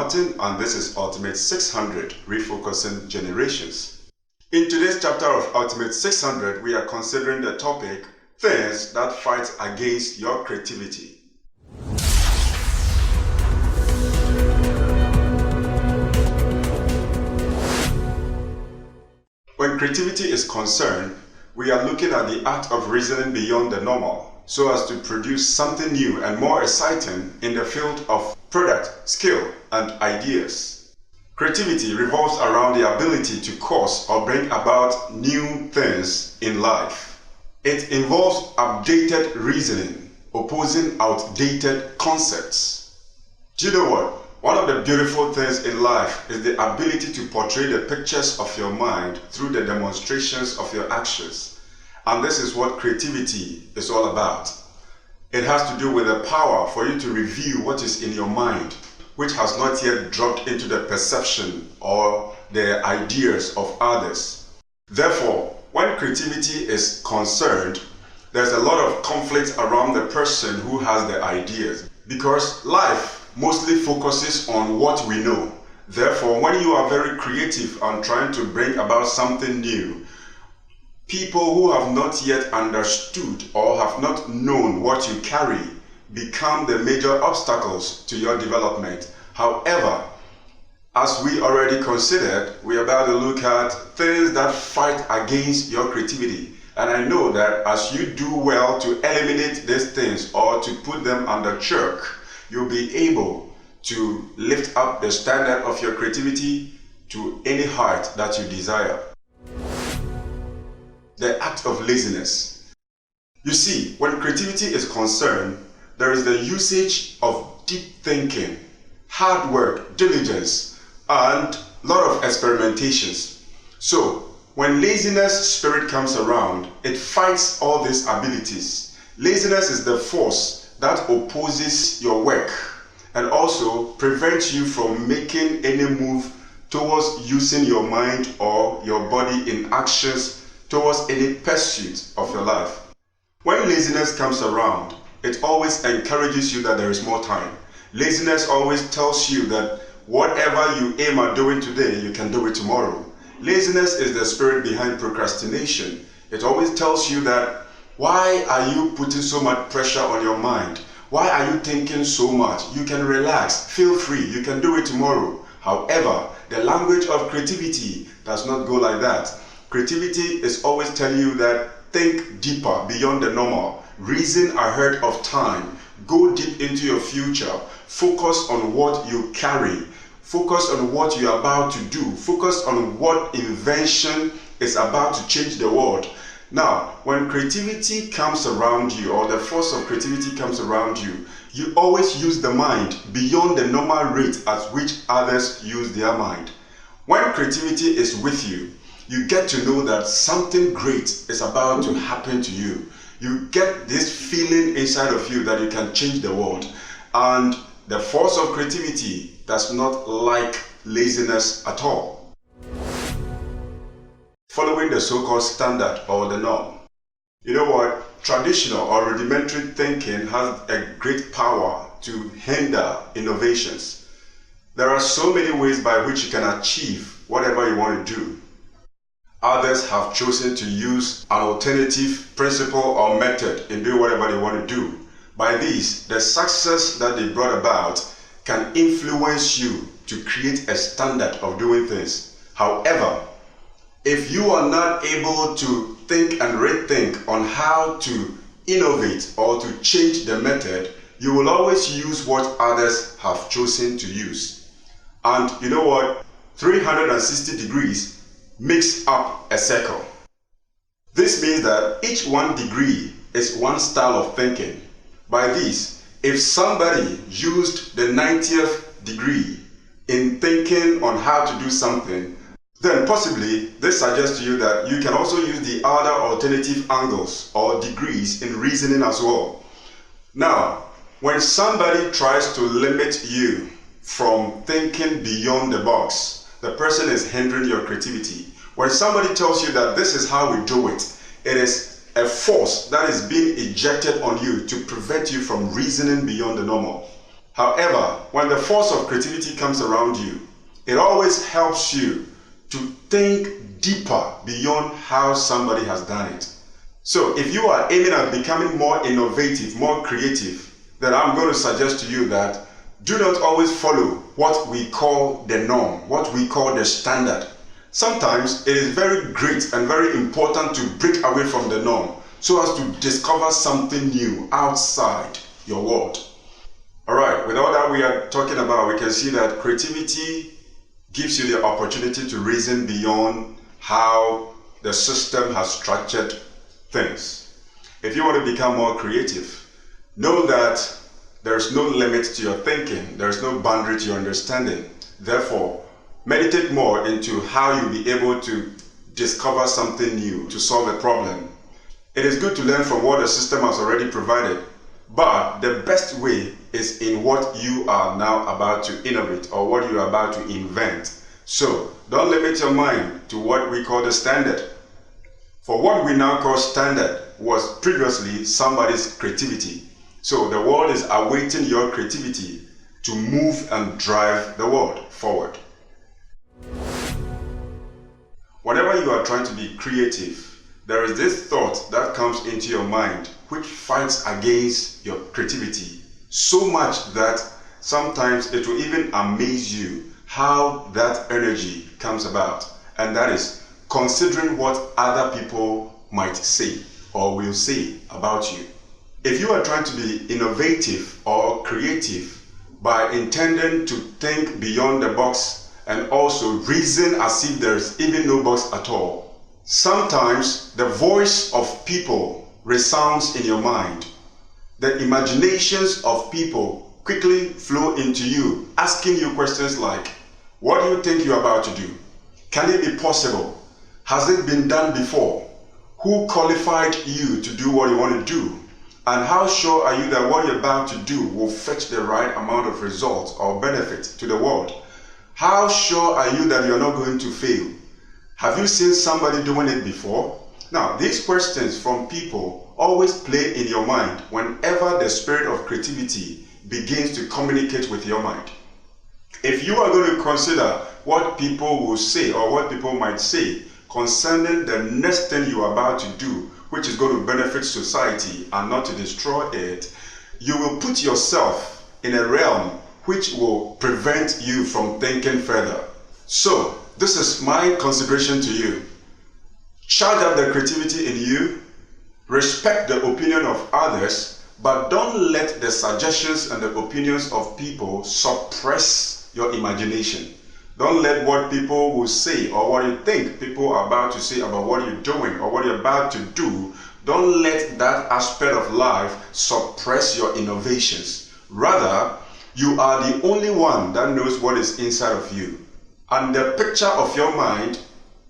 Martin, and this is Ultimate 600, Refocusing Generations. In today's chapter of Ultimate 600, we are considering the topic, Things that Fight Against Your Creativity. When creativity is concerned, we are looking at the art of reasoning beyond the normal, so as to produce something new and more exciting in the field of product, skill, and ideas. Creativity revolves around the ability to cause or bring about new things in life. It involves updated reasoning, opposing outdated concepts. Do you know what? One of the beautiful things in life is the ability to portray the pictures of your mind through the demonstrations of your actions. And this is what creativity is all about. It has to do with the power for you to review what is in your mind, which has not yet dropped into the perception or the ideas of others. Therefore, when creativity is concerned, there's a lot of conflict around the person who has the ideas, because life mostly focuses on what we know. Therefore, when you are very creative and trying to bring about something new, people who have not yet understood or have not known what you carry become the major obstacles to your development. However, as we already considered, we are about to look at things that fight against your creativity. And I know that as you do well to eliminate these things or to put them under check, you'll be able to lift up the standard of your creativity to any height that you desire. The act of laziness. You see, when creativity is concerned, there is the usage of deep thinking, hard work, diligence, and a lot of experimentations. So, when laziness spirit comes around, it fights all these abilities. Laziness is the force that opposes your work and also prevents you from making any move towards using your mind or your body in actions towards any pursuit of your life. When laziness comes around, it always encourages you that there is more time. Laziness always tells you that whatever you aim at doing today, you can do it tomorrow. Laziness is the spirit behind procrastination. It always tells you that, why are you putting so much pressure on your mind? Why are you thinking so much? You can relax, feel free, you can do it tomorrow. However, the language of creativity does not go like that. Creativity is always telling you that think deeper beyond the normal, reason ahead of time, go deep into your future, focus on what you carry, focus on what you are about to do, focus on what invention is about to change the world. Now, when creativity comes around you, or the force of creativity comes around you, you always use the mind beyond the normal rate at which others use their mind. When creativity is with you, you get to know that something great is about to happen to you. You get this feeling inside of you that you can change the world. And the force of creativity does not like laziness at all. Following the so-called standard or the norm. You know what? Traditional or rudimentary thinking has a great power to hinder innovations. There are so many ways by which you can achieve whatever you want to do. Others have chosen to use an alternative principle or method in doing whatever they want to do. By this, the success that they brought about can influence you to create a standard of doing things. However, if you are not able to think and rethink on how to innovate or to change the method, you will always use what others have chosen to use. And you know what? 360 degrees makes up a circle. This means that each 1 degree is one style of thinking. By this, if somebody used the 90th degree in thinking on how to do something, then possibly this suggests to you that you can also use the other alternative angles or degrees in reasoning as well. Now, when somebody tries to limit you from thinking beyond the box, the person is hindering your creativity. When somebody tells you that this is how we do it, it is a force that is being ejected on you to prevent you from reasoning beyond the normal. However, when the force of creativity comes around you, it always helps you to think deeper beyond how somebody has done it. So if you are aiming at becoming more innovative, more creative, then I'm going to suggest to you that do not always follow what we call the norm, what we call the standard. Sometimes it is very great and very important to break away from the norm so as to discover something new outside your world. Alright, with all that we are talking about, we can see that creativity gives you the opportunity to reason beyond how the system has structured things. If you want to become more creative, know that there's no limit to your thinking, there's no boundary to your understanding. Therefore, meditate more into how you'll be able to discover something new to solve a problem. It is good to learn from what the system has already provided, but the best way is in what you are now about to innovate or what you are about to invent. So, don't limit your mind to what we call the standard. For what we now call standard was previously somebody's creativity. So the world is awaiting your creativity to move and drive the world forward. Whenever you are trying to be creative, there is this thought that comes into your mind which fights against your creativity so much that sometimes it will even amaze you how that energy comes about. And that is considering what other people might say or will say about you. If you are trying to be innovative or creative by intending to think beyond the box and also reason as if there's even no box at all, sometimes the voice of people resounds in your mind. The imaginations of people quickly flow into you, asking you questions like, what do you think you're about to do? Can it be possible? Has it been done before? Who qualified you to do what you want to do? And how sure are you that what you're about to do will fetch the right amount of results or benefit to the world? How sure are you that you're not going to fail? Have you seen somebody doing it before? Now, these questions from people always play in your mind whenever the spirit of creativity begins to communicate with your mind. If you are going to consider what people will say or what people might say concerning the next thing you are about to do, which is going to benefit society and not to destroy it, you will put yourself in a realm which will prevent you from thinking further. So, this is my consideration to you. Charge up the creativity in you, respect the opinion of others, but don't let the suggestions and the opinions of people suppress your imagination. Don't let what people will say or what you think people are about to say about what you're doing or what you're about to do, don't let that aspect of life suppress your innovations. Rather, you are the only one that knows what is inside of you. And the picture of your mind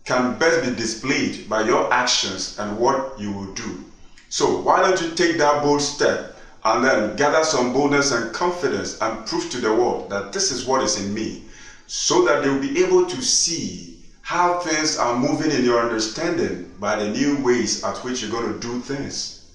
can best be displayed by your actions and what you will do. So why don't you take that bold step and then gather some boldness and confidence and prove to the world that this is what is in me, so that they will be able to see how things are moving in your understanding by the new ways at which you're going to do things.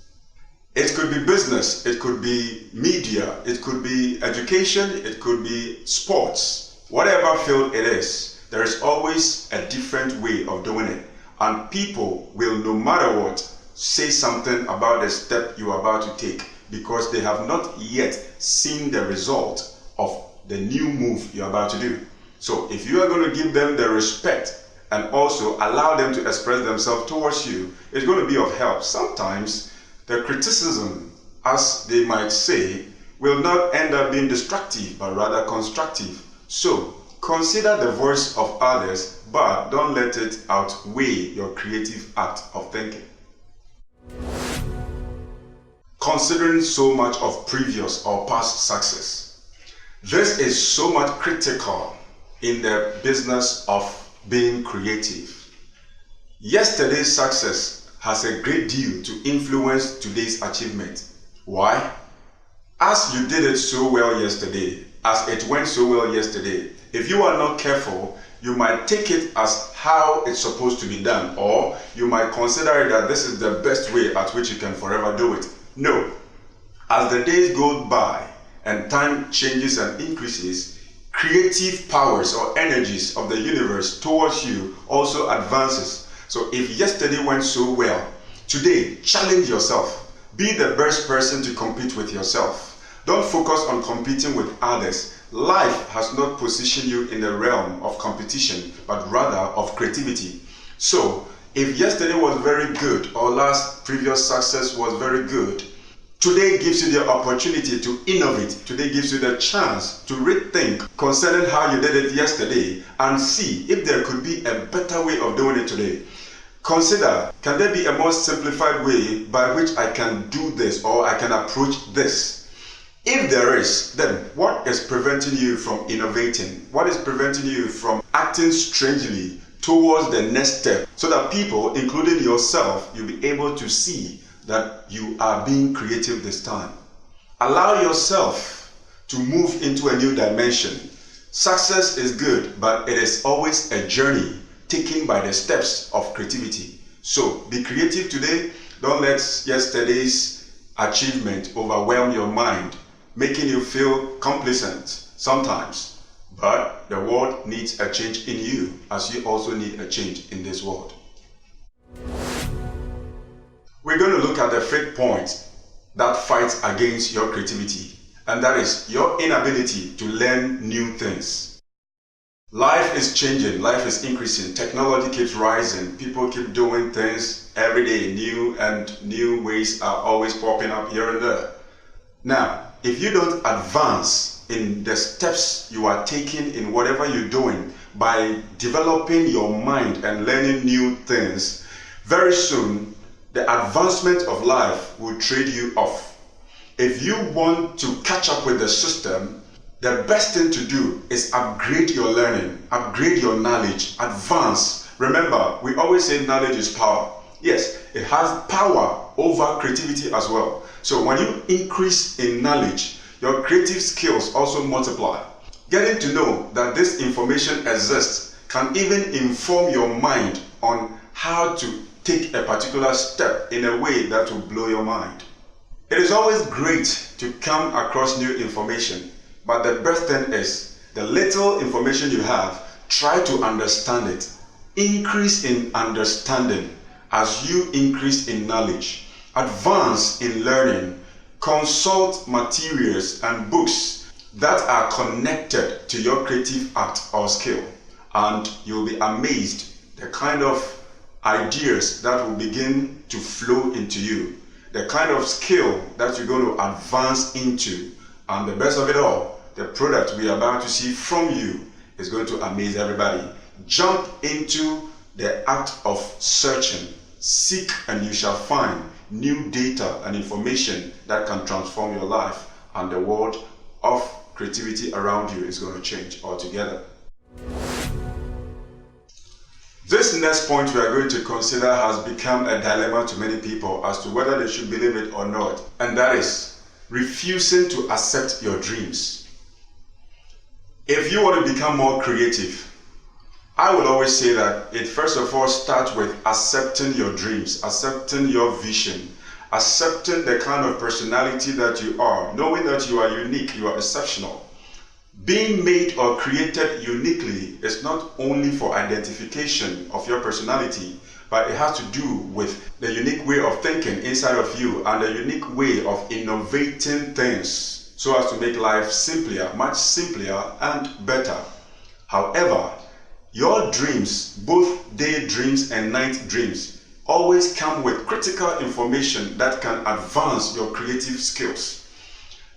It could be business, it could be media, it could be education, it could be sports. Whatever field it is, there is always a different way of doing it. And people will, no matter what, say something about the step you are about to take because they have not yet seen the result of the new move you're about to do. So if you are going to give them the respect and also allow them to express themselves towards you, it's going to be of help. Sometimes the criticism, as they might say, will not end up being destructive, but rather constructive. So consider the voice of others, but don't let it outweigh your creative act of thinking. Considering so much of previous or past success. This is so much critical in the business of being creative. Yesterday's success has a great deal to influence today's achievement. Why? As you did it so well yesterday, as it went so well yesterday, if you are not careful, you might take it as how it's supposed to be done, or you might consider it that this is the best way at which you can forever do it. No. As the days go by, and time changes and increases, creative powers or energies of the universe towards you also advances. So if yesterday went so well, today challenge yourself. Be the best person to compete with yourself. Don't focus on competing with others. Life has not positioned you in the realm of competition, but rather of creativity. So if yesterday was very good or previous success was very good, today gives you the opportunity to innovate. Today gives you the chance to rethink concerning how you did it yesterday and see if there could be a better way of doing it today. Consider, can there be a more simplified way by which I can do this or I can approach this? If there is, then what is preventing you from innovating? What is preventing you from acting strangely towards the next step so that people, including yourself, you'll be able to see that you are being creative this time? Allow yourself to move into a new dimension. Success is good, but it is always a journey taken by the steps of creativity. So be creative today. Don't let yesterday's achievement overwhelm your mind, making you feel complacent sometimes. But the world needs a change in you, as you also need a change in this world. We're going to look at the fifth point that fights against your creativity, and that is your inability to learn new things. Life is changing, life is increasing, technology keeps rising, people keep doing things every day, new ways are always popping up here and there. Now, if you don't advance in the steps you are taking in whatever you're doing by developing your mind and learning new things, very soon the advancement of life will trade you off. If you want to catch up with the system, the best thing to do is upgrade your learning, upgrade your knowledge, advance. Remember, we always say knowledge is power. Yes, it has power over creativity as well. So when you increase in knowledge, your creative skills also multiply. Getting to know that this information exists can even inform your mind on how to take a particular step in a way that will blow your mind. It is always great to come across new information, but the best thing is the little information you have, try to understand it. Increase in understanding as you increase in knowledge. Advance in learning. Consult materials and books that are connected to your creative act or skill, and you'll be amazed the kind of ideas that will begin to flow into you, the kind of skill that you're going to advance into, and the best of it all, the product we are about to see from you is going to amaze everybody. Jump into the act of searching. Seek and you shall find new data and information that can transform your life, and the world of creativity around you is going to change altogether. This next point we are going to consider has become a dilemma to many people as to whether they should believe it or not, and that is refusing to accept your dreams. If you want to become more creative, I will always say that it first of all starts with accepting your dreams, accepting your vision, accepting the kind of personality that you are, knowing that you are unique, you are exceptional. Being made or created uniquely is not only for identification of your personality, but it has to do with the unique way of thinking inside of you and the unique way of innovating things so as to make life simpler, much simpler and better. However, your dreams, both day dreams and night dreams, always come with critical information that can advance your creative skills.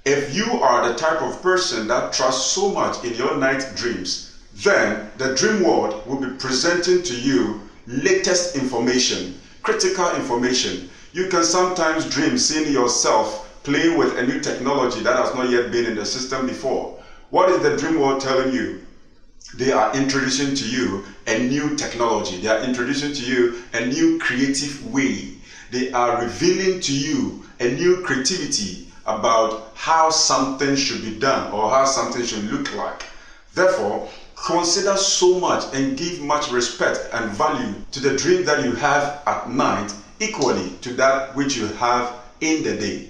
If you are the type of person that trusts so much in your night dreams, then the dream world will be presenting to you latest information, critical information. You can sometimes dream seeing yourself playing with a new technology that has not yet been in the system before. What is the dream world telling you? They are introducing to you a new technology. They are introducing to you a new creative way. They are revealing to you a new creativity about how something should be done or how something should look like. Therefore, consider so much and give much respect and value to the dream that you have at night equally to that which you have in the day.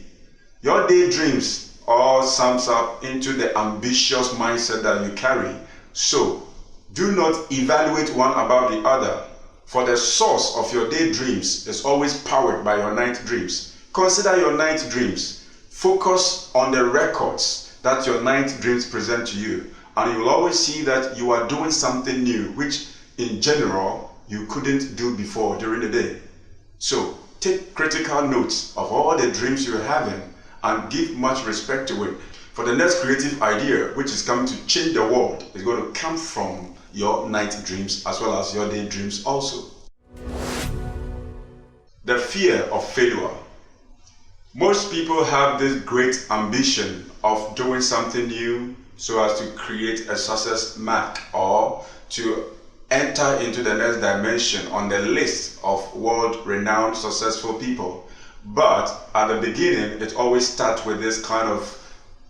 Your daydreams all sums up into the ambitious mindset that you carry. So, do not evaluate one above the other, for the source of your daydreams is always powered by your night dreams. Consider your night dreams. Focus on the records that your night dreams present to you, and you will always see that you are doing something new, which in general you couldn't do before during the day. So, take critical notes of all the dreams you're having and give much respect to it. For the next creative idea, which is coming to change the world, is going to come from your night dreams as well as your daydreams also. The fear of failure. Most people have this great ambition of doing something new so as to create a success mark or to enter into the next dimension on the list of world-renowned successful people. But at the beginning, it always starts with this kind of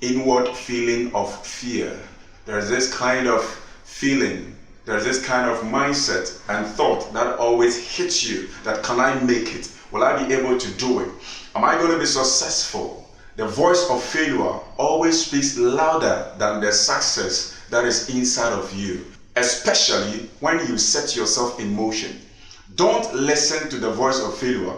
inward feeling of fear. There's this kind of feeling, there's this kind of mindset and thought that always hits you that, can I make it? Will I be able to do it? Am I going to be successful? The voice of failure always speaks louder than the success that is inside of you, especially when you set yourself in motion. Don't listen to the voice of failure.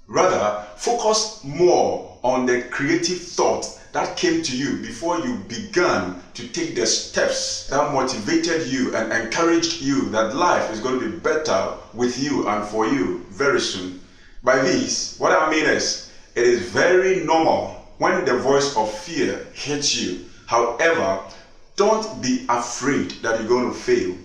Rather, focus more on the creative thought that came to you before you began to take the steps that motivated you and encouraged you that life is going to be better with you and for you very soon. By this, what I mean is, it is very normal when the voice of fear hits you. However, don't be afraid that you're going to fail.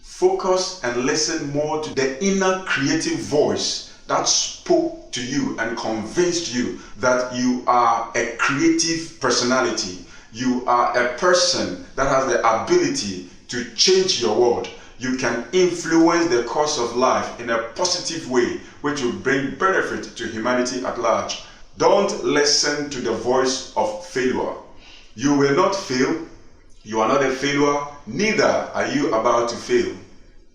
Focus and listen more to the inner creative voice that spoke to you and convinced you that you are a creative personality. You are a person that has the ability to change your world. You can influence the course of life in a positive way, which will bring benefit to humanity at large. Don't listen to the voice of failure. You will not fail. You are not a failure, neither are you about to fail.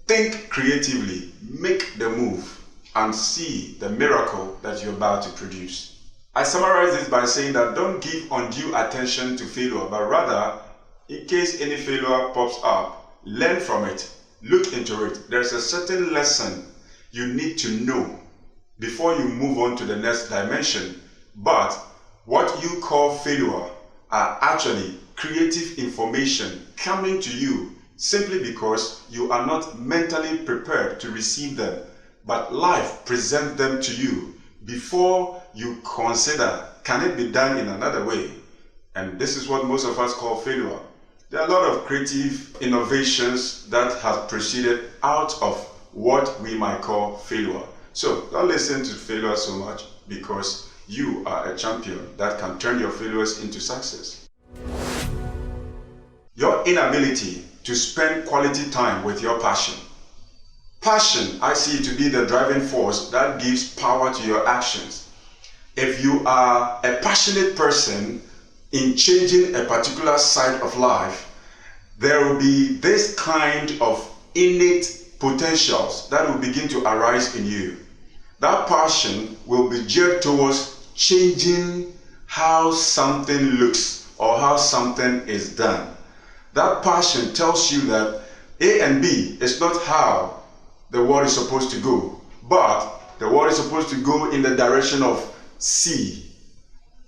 Think creatively, make the move, and see the miracle that you're about to produce. I summarize this by saying that don't give undue attention to failure, but rather, in case any failure pops up, learn from it, look into it. There's a certain lesson you need to know before you move on to the next dimension. But what you call failure are actually creative information coming to you simply because you are not mentally prepared to receive them. But life presents them to you before you consider, can it be done in another way? And this is what most of us call failure. There are a lot of creative innovations that have proceeded out of what we might call failure. So don't listen to failure so much, because you are a champion that can turn your failures into success. Your inability to spend quality time with your passion. Passion, I see to be the driving force that gives power to your actions. If you are a passionate person in changing a particular side of life, there will be this kind of innate potentials that will begin to arise in you. That passion will be geared towards changing how something looks or how something is done. That passion tells you that A and B is not how the world is supposed to go, but the world is supposed to go in the direction of C.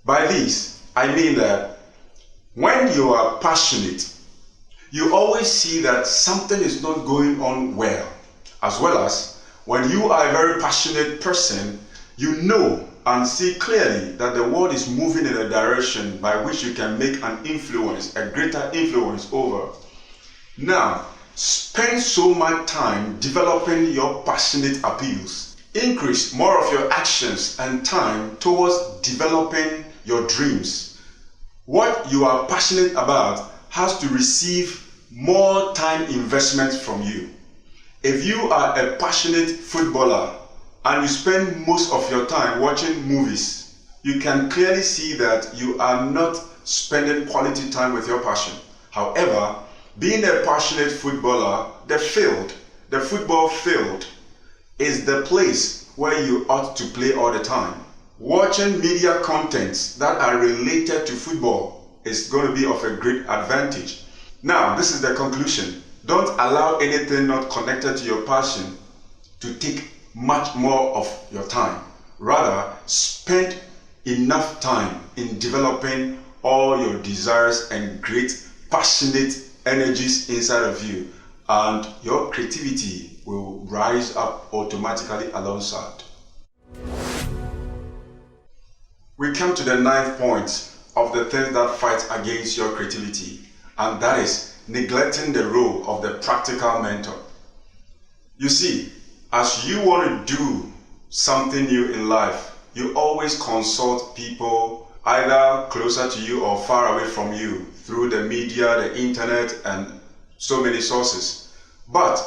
By this, I mean that when you are passionate, you always see that something is not going on well, as well as when you are a very passionate person, you know and see clearly that the world is moving in a direction by which you can make an influence, a greater influence over. Now, spend so much time developing your passionate appeals. Increase more of your actions and time towards developing your dreams. What you are passionate about has to receive more time investment from you. If you are a passionate footballer and you spend most of your time watching movies, you can clearly see that you are not spending quality time with your passion. However, being a passionate footballer, the football field, is the place where you ought to play all the time. watching media contents that are related to football is going to be of a great advantage. Now, this is the conclusion. Don't allow anything not connected to your passion to take much more of your time. Rather, spend enough time in developing all your desires and great passionate energies inside of you, and your creativity will rise up automatically alongside. We come to the 9th point of the things that fight against your creativity, and that is neglecting the role of the practical mentor. You see, as you want to do something new in life, you always consult people either closer to you or far away from you through the media, the internet, and so many sources. But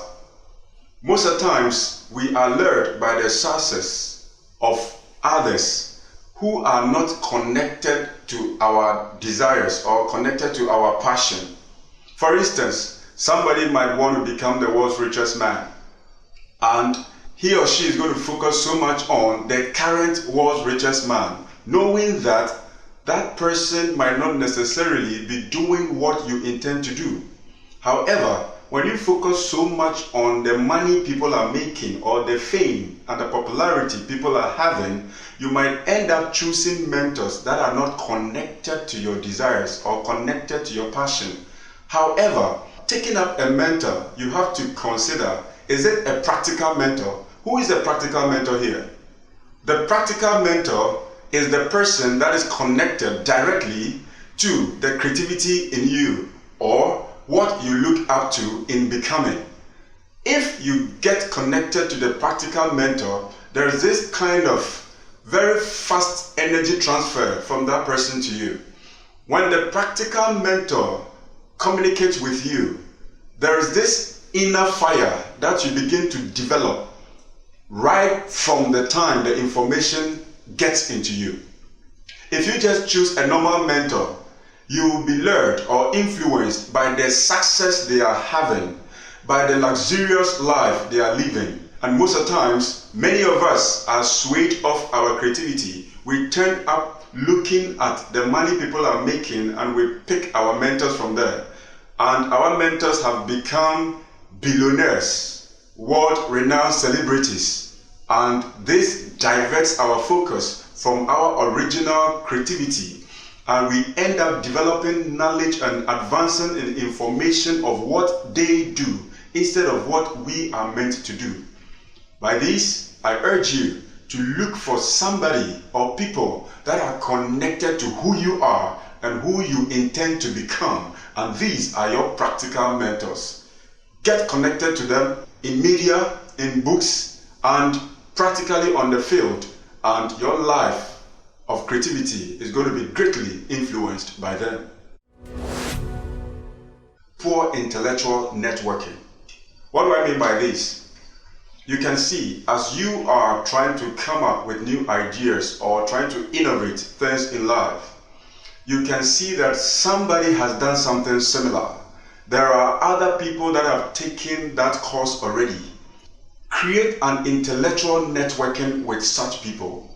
most of the times, we are lured by the success of others who are not connected to our desires or connected to our passion. For instance, somebody might want to become the world's richest man, and he or she is going to focus so much on the current world's richest man, knowing that that person might not necessarily be doing what you intend to do. However, when you focus so much on the money people are making or the fame and the popularity people are having, you might end up choosing mentors that are not connected to your desires or connected to your passion. However, taking up a mentor, you have to consider, is it a practical mentor? Who is the practical mentor here? The practical mentor is the person that is connected directly to the creativity in you or what you look up to in becoming. If you get connected to the practical mentor, there is this kind of very fast energy transfer from that person to you. When the practical mentor communicates with you, there is this inner fire that you begin to develop right from the time the information gets into you. If you just choose a normal mentor, you will be lured or influenced by the success they are having, by the luxurious life they are living. And most of the times, many of us are swayed off our creativity. We turn up looking at the money people are making and we pick our mentors from there. And our mentors have become billionaires, world-renowned celebrities. And this diverts our focus from our original creativity. And we end up developing knowledge and advancing in information of what they do instead of what we are meant to do. By this, I urge you to look for somebody or people that are connected to who you are and who you intend to become. And these are your practical mentors. Get connected to them in media, in books, and practically on the field, and your life of creativity is going to be greatly influenced by them. Poor intellectual networking. What do I mean by this? You can see, as you are trying to come up with new ideas or trying to innovate things in life, you can see that somebody has done something similar. There are other people that have taken that course already. Create an intellectual networking with such people.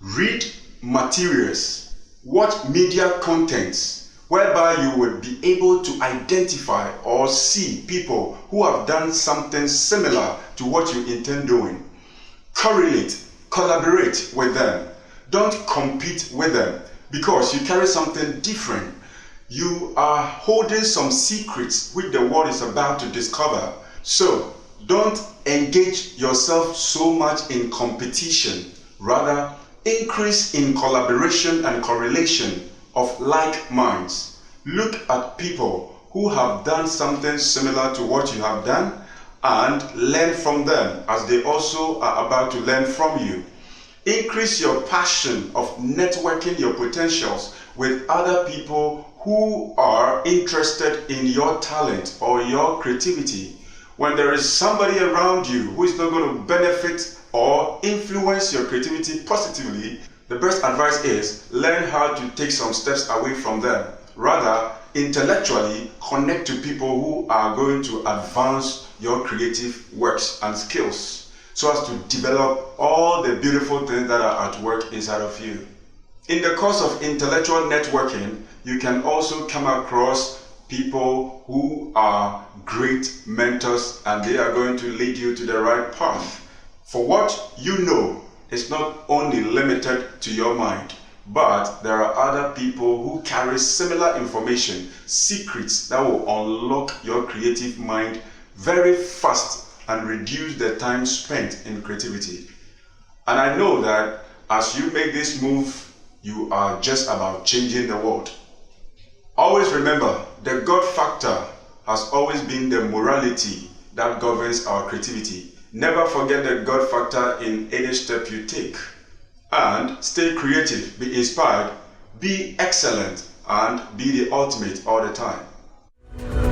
Read materials, watch media contents, whereby you will be able to identify or see people who have done something similar to what you intend doing. Correlate, collaborate with them. Don't compete with them because you carry something different. You are holding some secrets which the world is about to discover. So don't engage yourself so much in competition. Rather, increase in collaboration and correlation of like minds. Look at people who have done something similar to what you have done and learn from them as they also are about to learn from you. Increase your passion of networking your potentials with other people who are interested in your talent or your creativity. When there is somebody around you who is not going to benefit or influence your creativity positively, the best advice is learn how to take some steps away from them. Rather, intellectually connect to people who are going to advance your creative works and skills. so as to develop all the beautiful things that are at work inside of you. In the course of intellectual networking, you can also come across people who are great mentors, and they are going to lead you to the right path. For what you know is not only limited to your mind, but there are other people who carry similar information, secrets that will unlock your creative mind very fast and reduce the time spent in creativity. And I know that as you make this move, you are just about changing the world. Always remember, the God factor has always been the morality that governs our creativity. Never forget the God factor in any step you take. And stay creative, be inspired, be excellent, and be the ultimate all the time.